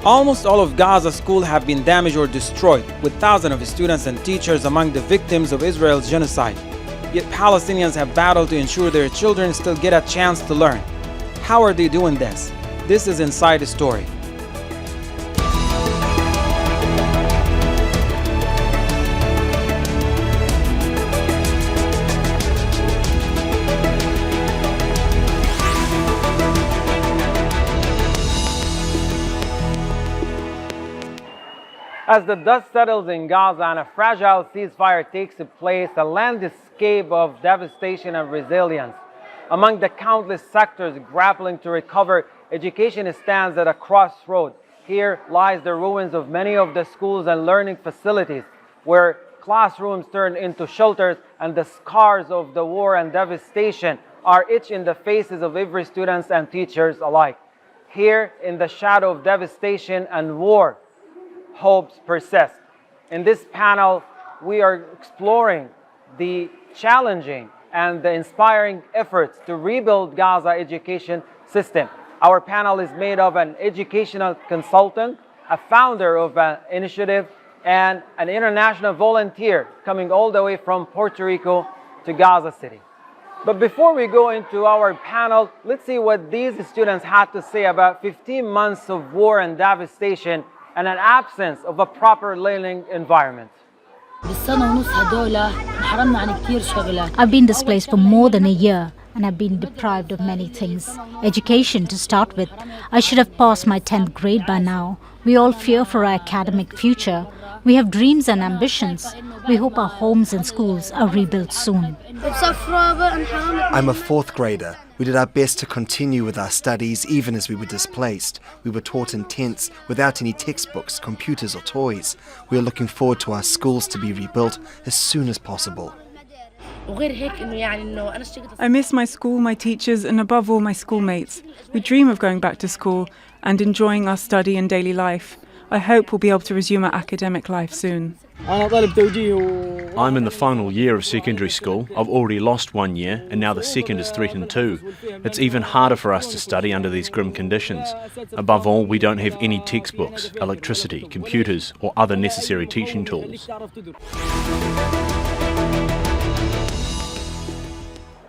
Almost all of Gaza's schools have been damaged or destroyed, with thousands of students and teachers among the victims of Israel's genocide. Yet Palestinians have battled to ensure their children still get a chance to learn. How are they doing this? This is Inside the Story. As the dust settles in Gaza and a fragile ceasefire takes place, a landscape of devastation and resilience. Among the countless sectors grappling to recover, education stands at a crossroad. Here lies the ruins of many of the schools and learning facilities, where classrooms turned into shelters, and the scars of the war and devastation are etched in the faces of every student and teachers alike. Here, in the shadow of devastation and war, hopes persist. In this panel, we are exploring the challenging and the inspiring efforts to rebuild Gaza education system. Our panel is made of an educational consultant, a founder of an initiative, and an international volunteer coming all the way from Puerto Rico to Gaza City. But before we go into our panel, let's see what these students had to say about 15 months of war and devastation and an absence of a proper learning environment. I've been displaced for more than a year and I've been deprived of many things. Education to start with. I should have passed my 10th grade by now. We all fear for our academic future. We have dreams and ambitions. We hope our homes and schools are rebuilt soon. I'm a 4th grader. We did our best to continue with our studies even as we were displaced. We were taught in tents without any textbooks, computers or toys. We are looking forward to our schools to be rebuilt as soon as possible. I miss my school, my teachers, and above all my schoolmates. We dream of going back to school and enjoying our study and daily life. I hope we'll be able to resume our academic life soon. I'm in the final year of secondary school. I've already lost 1 year and now the second is threatened too. It's even harder for us to study under these grim conditions. Above all, we don't have any textbooks, electricity, computers or other necessary teaching tools.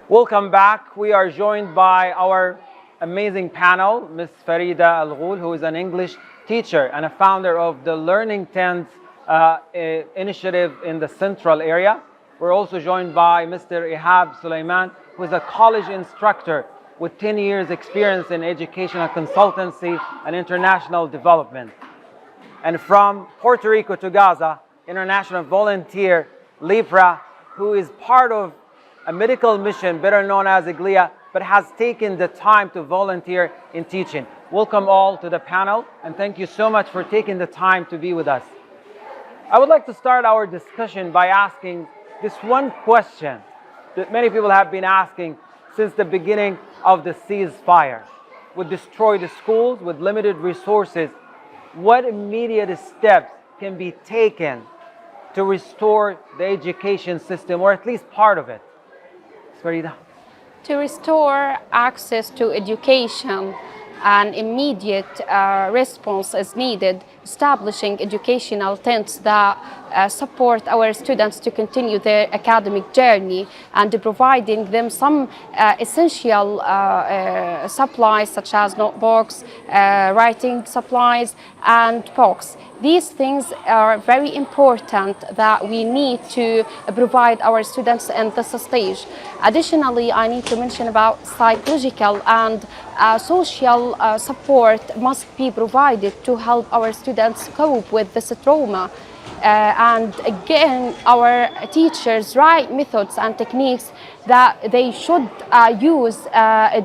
Welcome back. We are joined by our amazing panel, Ms. Farida Al-Ghoul, who is an English teacher and a founder of the Learning Tent initiative in the central area. We're also joined by Mr. Ihab Sulaiman, who is a college instructor with 10 years experience in educational consultancy and international development. And from Puerto Rico to Gaza, international volunteer Libre, who is part of a medical mission better known as Glia, but has taken the time to volunteer in teaching. Welcome all to the panel, and thank you so much for taking the time to be with us. I would like to start our discussion by asking this one question that many people have been asking since the beginning of the ceasefire. We destroy the schools with limited resources. What immediate steps can be taken to restore the education system, or at least part of it? Farida. To restore access to education, an immediate response is needed, establishing educational tents that support our students to continue their academic journey and providing them some essential supplies such as notebooks, writing supplies and books. These things are very important that we need to provide our students in this stage. Additionally, I need to mention about psychological and social support must be provided to help our students cope with this trauma. And again, our teachers' right methods and techniques that they should use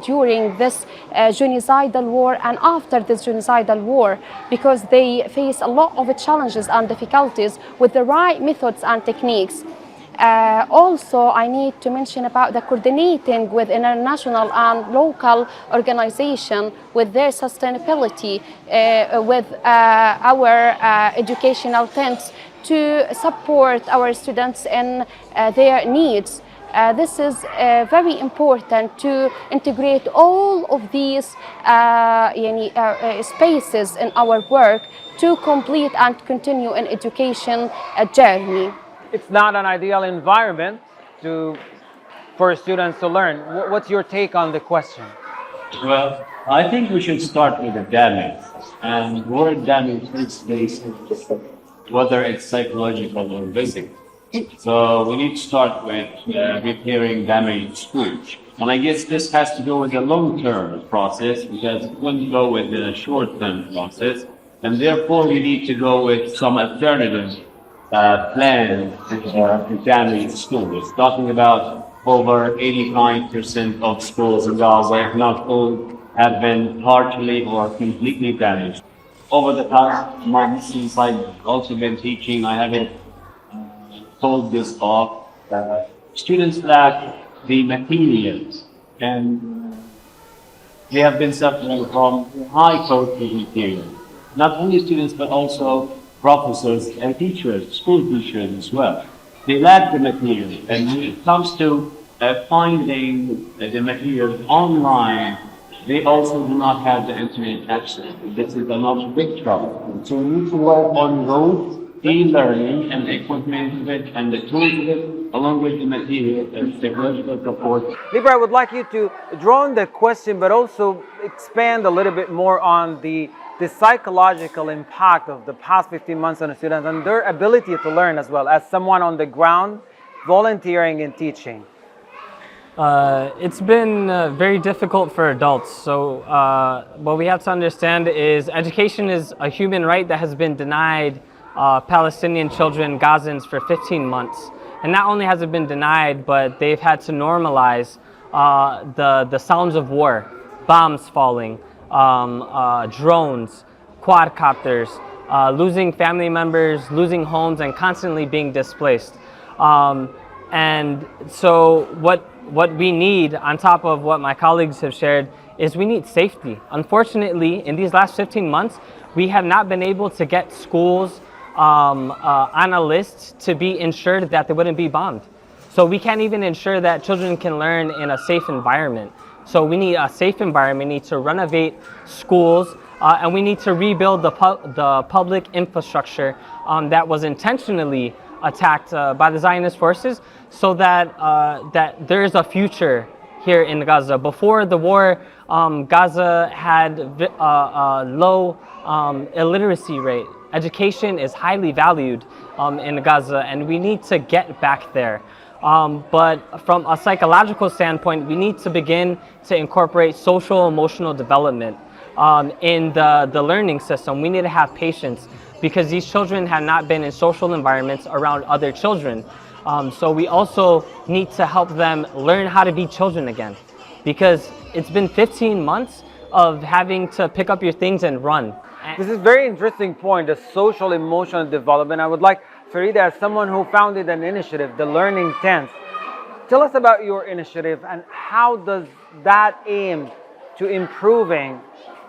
during this genocidal war and after this genocidal war, because they face a lot of challenges and difficulties with the right methods and techniques. Also, I need to mention about the coordinating with international and local organizations with their sustainability with our educational tents to support our students in their needs. This is very important to integrate all of these spaces in our work to complete and continue an education journey. It's not an ideal environment for students to learn. What's your take on the question? Well, I think we should start with the damage. And the word damage is based, whether it's psychological or physical. So we need to start with repairing damaged schools. And I guess this has to go with the long-term process because it wouldn't go with the short-term process. And therefore, we need to go with some alternative plan to damaged schools. Talking about over 85% of schools in Gaza, if not all, have been partially or completely damaged. Over the past months, since I've also been teaching, I haven't told this off. Students lack the materials, and they have been suffering from high cost of materials. Not only students, but also professors and teachers, school teachers as well. They lack the material, and when it comes to finding the material online, they also do not have the internet access. This is another big trouble. So we need to work on those e-learning and the equipment of it and the tools of it, along with the material and technological support. Libre, I would like you to draw on the question, but also expand a little bit more on the psychological impact of the past 15 months on the students and their ability to learn as well, as someone on the ground volunteering and teaching. It's been very difficult for adults. So what we have to understand is education is a human right that has been denied Palestinian children, Gazans, for 15 months. And not only has it been denied, but they've had to normalize the sounds of war, bombs falling, drones, quadcopters, losing family members, losing homes, and constantly being displaced. And so what we need, on top of what my colleagues have shared, is we need safety. Unfortunately, in these last 15 months, we have not been able to get schools on a list to be ensured that they wouldn't be bombed. So we can't even ensure that children can learn in a safe environment. So we need a safe environment, we need to renovate schools, and we need to rebuild the public infrastructure that was intentionally attacked by the Zionist forces, so that that there is a future here in Gaza. Before the war, Gaza had a low illiteracy rate. Education is highly valued in Gaza, and we need to get back there. But from a psychological standpoint, we need to begin to incorporate social emotional development in the learning system. We need to have patience, because these children have not been in social environments around other children. So we also need to help them learn how to be children again, because it's been 15 months of having to pick up your things and run. This is a very interesting point, the social emotional development. I would like Farida, as someone who founded an initiative, the Learning Tents, tell us about your initiative and how does that aim to improving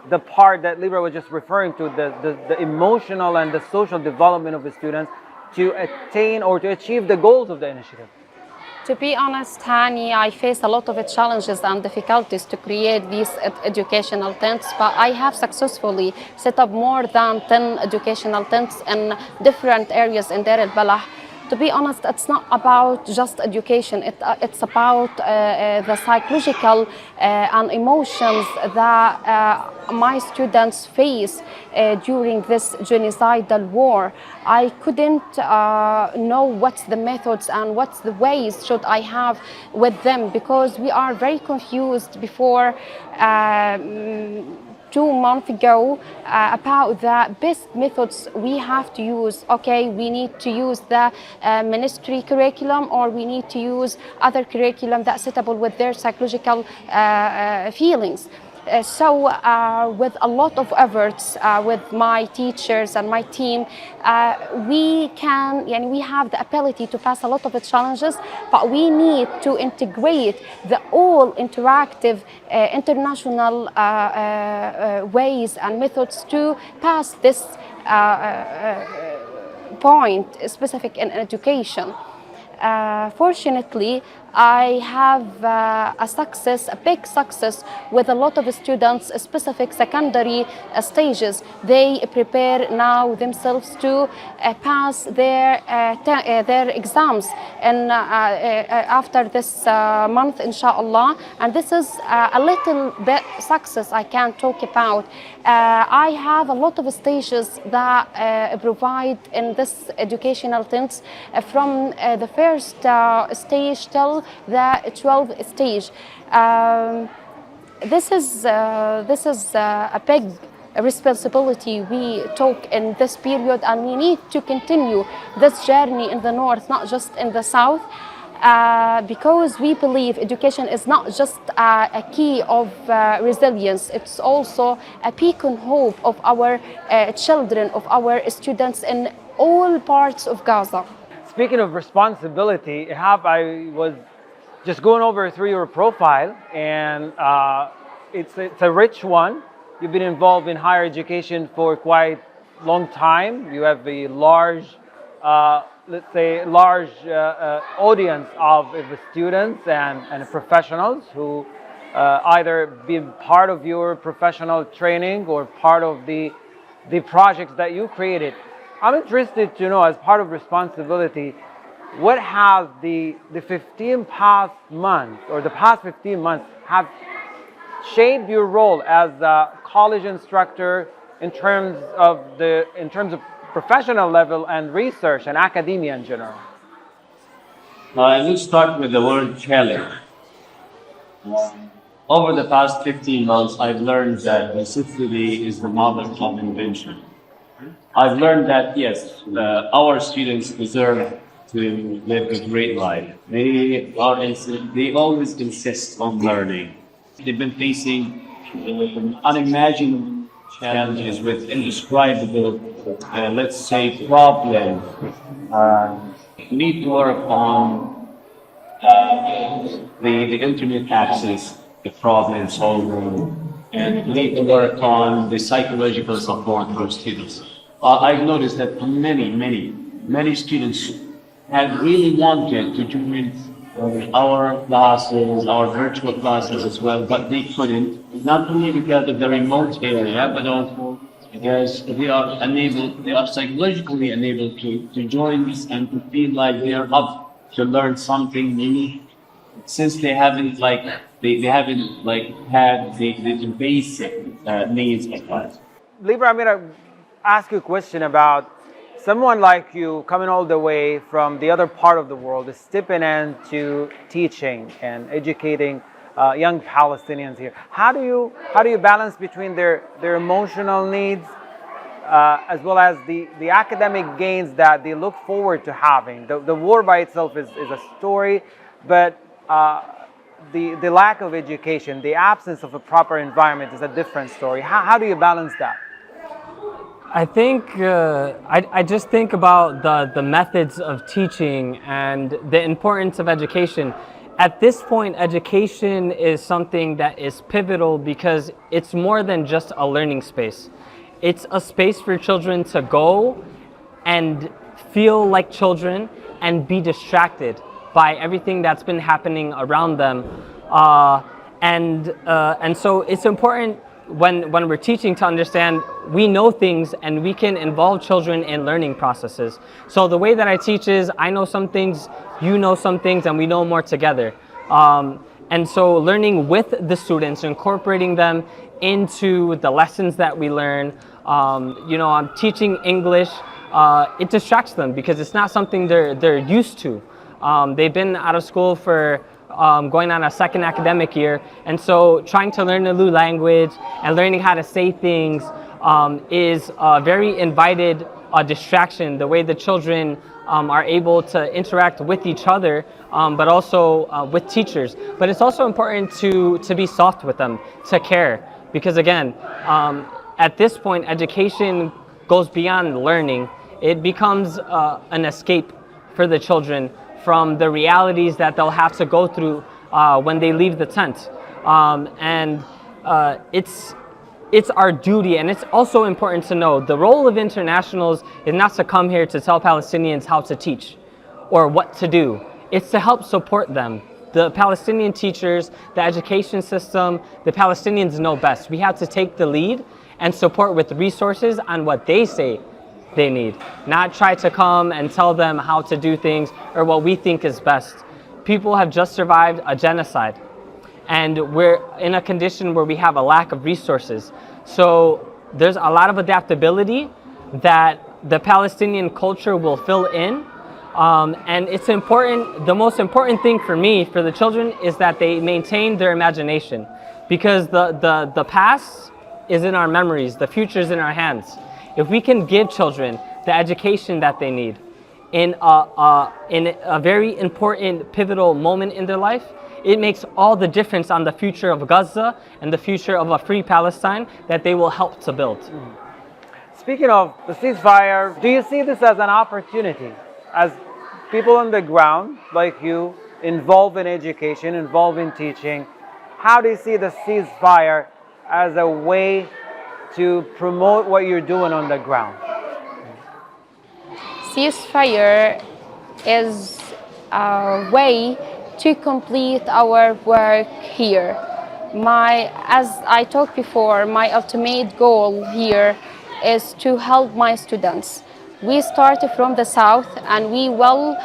the part that Libre was just referring to, the emotional and the social development of the students to attain or to achieve the goals of the initiative? To be honest, Hani, I faced a lot of challenges and difficulties to create these educational tents, but I have successfully set up more than 10 educational tents in different areas in Deir al-Balah. To be honest, it's not about just education. It's about the psychological and emotions that my students face during this genocidal war. I couldn't know what's the methods and what's the ways should I have with them, because we are very confused before 2 months ago about the best methods we have to use. Okay, we need to use the ministry curriculum, or we need to use other curriculum that's suitable with their psychological feelings. So with a lot of efforts with my teachers and my team, we have the ability to pass a lot of the challenges, but we need to integrate the all interactive international ways and methods to pass this point specific in education. Fortunately, I have a big success with a lot of students, specific secondary stages. They prepare now themselves to pass their exams and after this month, inshallah. And this is a little bit success I can talk about. I have a lot of stages that provide in this educational tent from the first stage till the 12th stage. This is a big responsibility we took in this period, and we need to continue this journey in the north, not just in the south. Because we believe education is not just a key of resilience, it's also a beacon hope of our children, of our students in all parts of Gaza. Speaking of responsibility, Ihab, I was just going over through your profile, and it's a rich one. You've been involved in higher education for quite a long time. You have a large audience of students and professionals who either been part of your professional training or part of the projects that you created. I'm interested to know, as part of responsibility, what has the 15 past months or the past 15 months have shaped your role as a college instructor in terms of professional level and research and academia in general? Let's start with the word challenge. Over the past 15 months, I've learned that necessity is the mother of invention. I've learned that, yes, our students deserve to live a great life. They always insist on learning. They've been facing unimaginable challenges with indescribable, let's say, problems. We need to work on the internet access, the problem solving, and we need to work on the psychological support for students. I've noticed that many students have really wanted to join our classes, our virtual classes as well, but they couldn't, not only because of the remote area, but also because they are psychologically unable to join this and to feel like they are up to learn something new, since they haven't had the basic needs of life. Libre, I'm gonna ask you a question about someone like you coming all the way from the other part of the world, is stepping into teaching and educating young Palestinians here. How do you balance between their emotional needs as well as the academic gains that they look forward to having? The war by itself is a story, but the lack of education, the absence of a proper environment is a different story. How do you balance that? I think I just think about the methods of teaching and the importance of education. At this point, education is something that is pivotal because it's more than just a learning space. It's a space for children to go and feel like children and be distracted by everything that's been happening around them. And so it's important when we're teaching to understand we know things and we can involve children in learning processes. So the way that I teach is I know some things, you know some things, and we know more together. And so learning with the students, incorporating them into the lessons that we learn. I'm teaching English. It distracts them because it's not something they're used to. They've been out of school for going on a second academic year, and so trying to learn a new language and learning how to say things is a very invited distraction, the way the children are able to interact with each other, but also with teachers. But it's also important to be soft with them, to care, because again, at this point, education goes beyond learning. It becomes an escape for the children from the realities that they'll have to go through when they leave the tent. It's our duty, and it's also important to know the role of internationals is not to come here to tell Palestinians how to teach or what to do. It's to help support them The Palestinian teachers, the education system, the Palestinians know best. We have to take the lead and support with resources on what they say they need, not try to come and tell them how to do things or what we think is best. People have just survived a genocide, and we're in a condition where we have a lack of resources. So there's a lot of adaptability that the Palestinian culture will fill in. And it's important, the most important thing for me, for the children, is that they maintain their imagination, because the past is in our memories, the future is in our hands. If we can give children the education that they need in a very important, pivotal moment in their life, it makes all the difference on the future of Gaza and the future of a free Palestine that they will help to build. Speaking of the ceasefire, do you see this as an opportunity? As people on the ground, like you, involved in education, involved in teaching, how do you see the ceasefire as a way to promote what you're doing on the ground? Ceasefire is a way to complete our work here. As I talked before, my ultimate goal here is to help my students. We started from the south and we will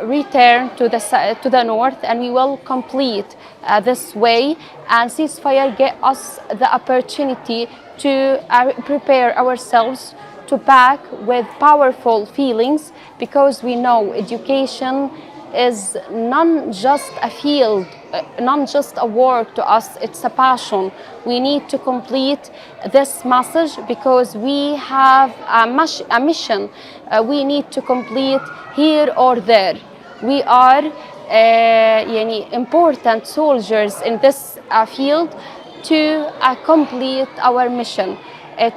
return to the north, and we will complete this way, and ceasefire get us the opportunity to prepare ourselves to back with powerful feelings, because we know education is not just a field, not just a work to us, it's a passion. We need to complete this message because we have a mission we need to complete here or there. We are important soldiers in this field to complete our mission,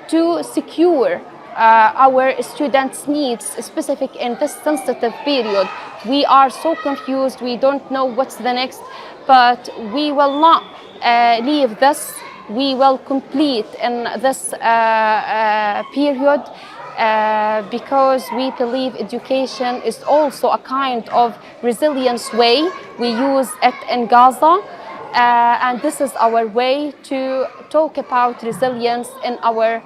to secure our students' needs, specific in this sensitive period. We are so confused, we don't know what's the next, but we will not leave this. We will complete in this period because we believe education is also a kind of resilience way. We use it in Gaza, and this is our way to talk about resilience in our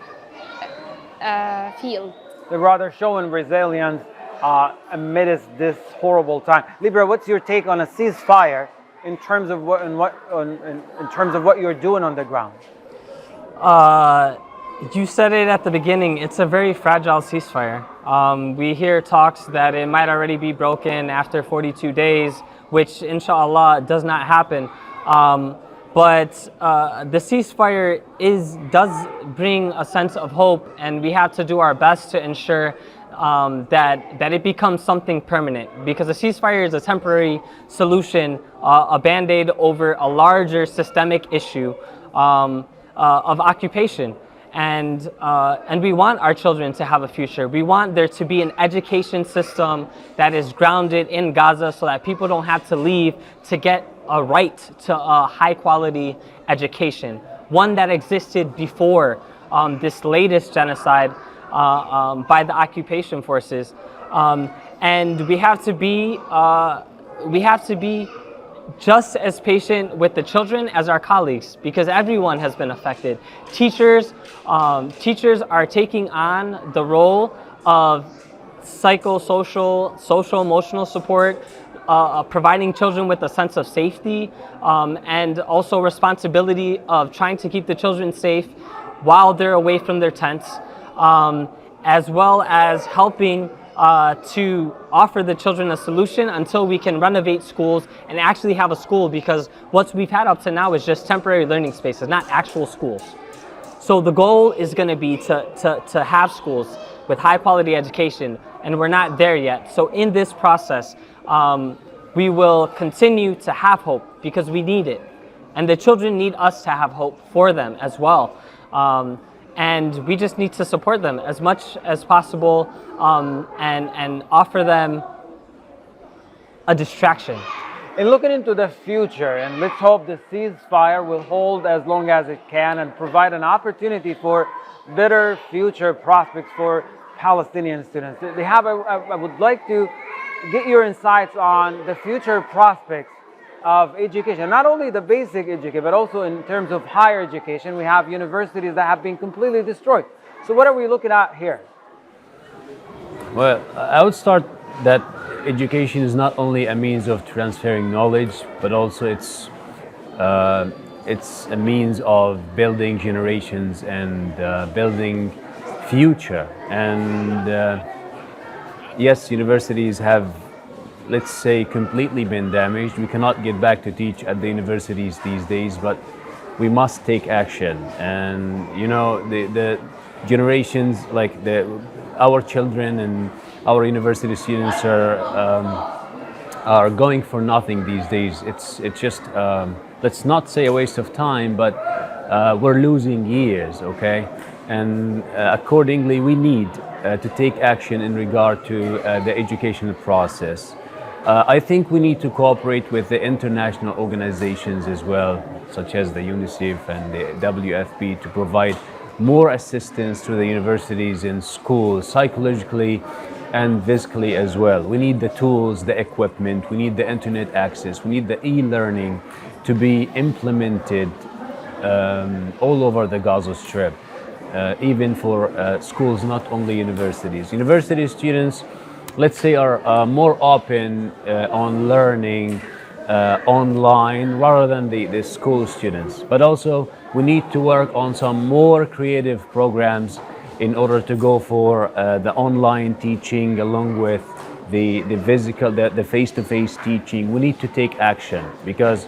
field. They're rather showing resilience amidst this horrible time. Libre, what's your take on a ceasefire in terms of what you're doing on the ground? You said it at the beginning. It's a very fragile ceasefire. We hear talks that it might already be broken after 42 days, which inshallah does not happen. But the ceasefire does bring a sense of hope, and we have to do our best to ensure that it becomes something permanent, because a ceasefire is a temporary solution, a band-aid over a larger systemic issue of occupation. And we want our children to have a future. We want there to be an education system that is grounded in Gaza so that people don't have to leave to get a right to a high quality education, one that existed before this latest genocide by the occupation forces. And we have to be just as patient with the children as our colleagues, because everyone has been affected. Teachers are taking on the role of psychosocial, social-emotional support, providing children with a sense of safety, and also responsibility of trying to keep the children safe while they're away from their tents, as well as helping to offer the children a solution until we can renovate schools and actually have a school, because what we've had up to now is just temporary learning spaces, not actual schools. So the goal is going to be to have schools with high quality education, and we're not there yet. So in this process, we will continue to have hope because we need it. And the children need us to have hope for them as well. And we just need to support them as much as possible, and offer them a distraction. In looking into the future, and let's hope the ceasefire will hold as long as it can and provide an opportunity for better future prospects for Palestinian students. I would like to get your insights on the future prospects of education, not only the basic education, but also in terms of higher education. We have universities that have been completely destroyed. So what are we looking at here? Well, I would start that education is not only a means of transferring knowledge, but also it's a means of building generations and building future. And yes, universities have, let's say, completely been damaged. We cannot get back to teach at the universities these days, but we must take action. And you know, the generations like our children and our university students are going for nothing these days. It's just let's not say a waste of time, but we're losing years, okay? And accordingly, we need to take action in regard to the educational process. I think we need to cooperate with the international organizations as well, such as the UNICEF and the WFP, to provide more assistance to the universities and schools, psychologically and physically as well. We need the tools, the equipment, we need the internet access, we need the e-learning to be implemented all over the Gaza Strip, even for schools, not only universities. University students, let's say, are more open on learning online rather than the school students. But also we need to work on some more creative programs in order to go for the online teaching along with the physical, the face-to-face teaching. We need to take action because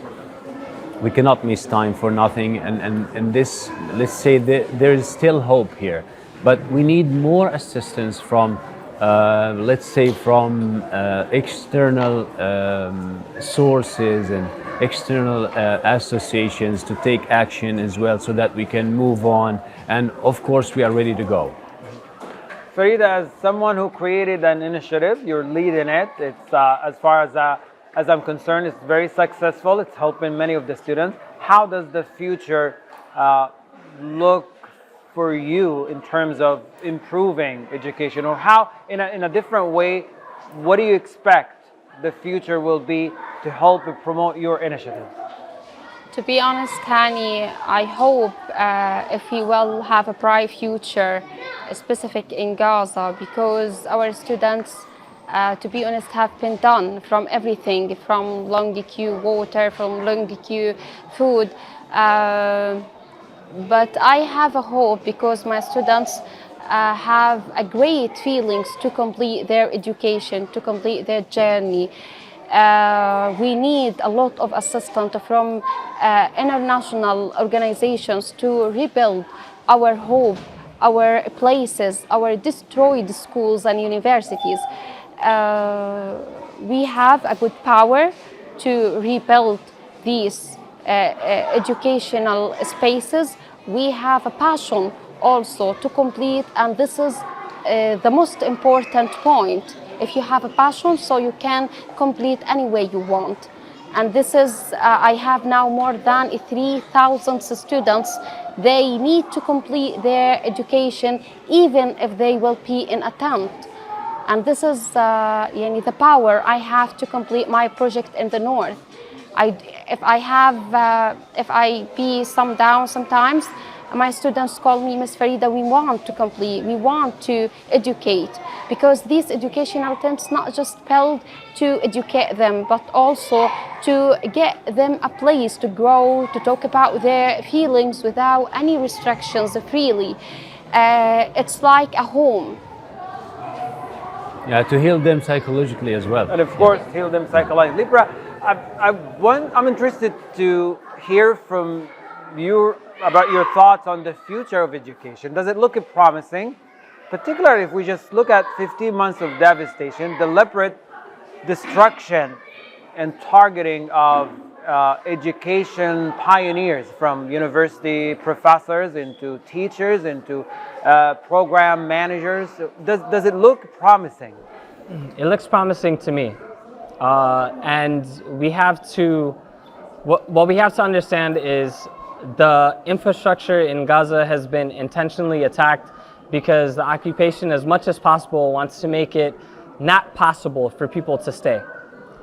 we cannot miss time for nothing. And this, let's say, there is still hope here, but we need more assistance from let's say from external sources and external associations to take action as well, so that we can move on. And of course, we are ready to go. Farida, as someone who created an initiative, you're leading it. It's as far as I'm concerned, it's very successful. It's helping many of the students. How does the future look for you in terms of improving education, or how, in a different way, what do you expect the future will be to help promote your initiative? To be honest, Hani, I hope if we will have a bright future, specific in Gaza, because our students, to be honest, have been done from everything, from long queue water, from long queue food. But I have a hope because my students have a great feelings to complete their education, to complete their journey. We need a lot of assistance from international organizations to rebuild our hope, our places, our destroyed schools and universities. We have a good power to rebuild these educational spaces. We have a passion also to complete, and this is the most important point. If you have a passion, so you can complete any way you want. And this is, I have now more than 3,000 students. They need to complete their education even if they will be in a tent. And this is the power I have to complete my project in the north. If I be some down sometimes, my students call me, Miss Farida, we want to complete, we want to educate, because these educational tents not just built to educate them, but also to get them a place to grow, to talk about their feelings without any restrictions freely. It's like a home. Yeah, to heal them psychologically as well. And of course, heal them psychologically. Libre, I'm interested to hear from you about your thoughts on the future of education. Does it look promising? Particularly if we just look at 15 months of devastation, deliberate destruction and targeting of education pioneers, from university professors into teachers into program managers. Does it look promising? It looks promising to me. And we have to, what we have to understand is the infrastructure in Gaza has been intentionally attacked because the occupation, as much as possible, wants to make it not possible for people to stay,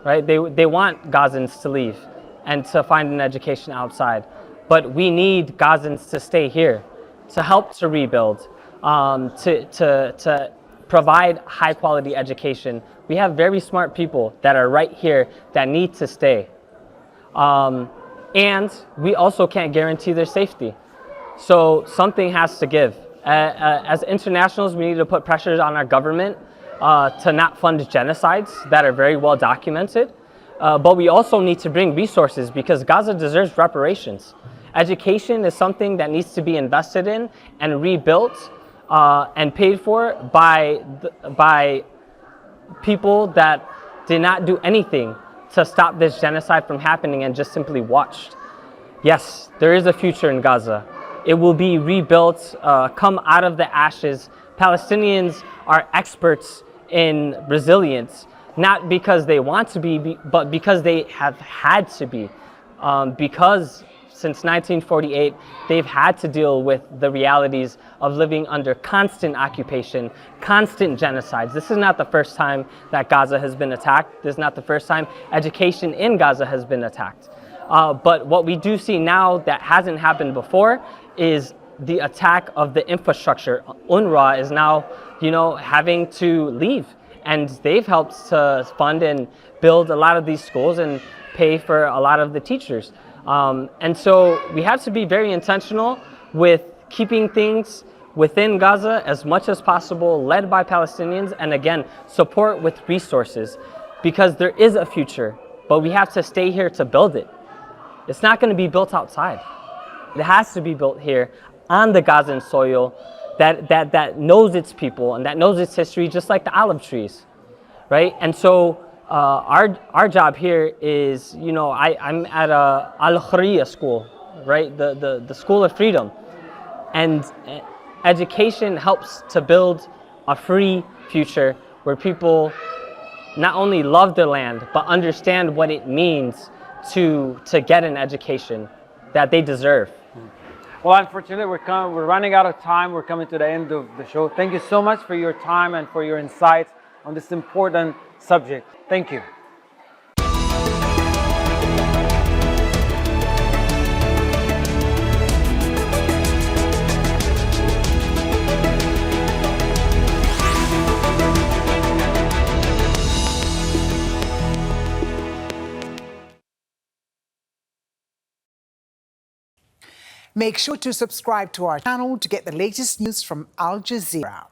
right? They want Gazans to leave. and to find an education outside. But we need Gazans to stay here, to help to rebuild, to provide high quality education. We have very smart people that are right here that need to stay. And we also can't guarantee their safety. So something has to give. As internationals, we need to put pressures on our government to not fund genocides that are very well documented. But we also need to bring resources because Gaza deserves reparations. Education is something that needs to be invested in and rebuilt and paid for by people that did not do anything to stop this genocide from happening and just simply watched. Yes, there is a future in Gaza. It will be rebuilt, come out of the ashes. Palestinians are experts in resilience, not because they want to be, but because they have had to be. Because since 1948, they've had to deal with the realities of living under constant occupation, constant genocides. This is not the first time that Gaza has been attacked. This is not the first time education in Gaza has been attacked. But what we do see now that hasn't happened before is the attack of the infrastructure. UNRWA is now, having to leave, and they've helped to fund and build a lot of these schools and pay for a lot of the teachers. And so we have to be very intentional with keeping things within Gaza as much as possible, led by Palestinians, and again, support with resources, because there is a future, but we have to stay here to build it. It's not going to be built outside. It has to be built here on the Gazan soil that knows its people and that knows its history, just like the olive trees, right? And so our job here is, I'm at a Al-Khuriyya school, right? The school of freedom. And education helps to build a free future where people not only love their land, but understand what it means to get an education that they deserve. Well, unfortunately, we're running out of time. We're coming to the end of the show. Thank you so much for your time and for your insights on this important subject. Thank you. Make sure to subscribe to our channel to get the latest news from Al Jazeera.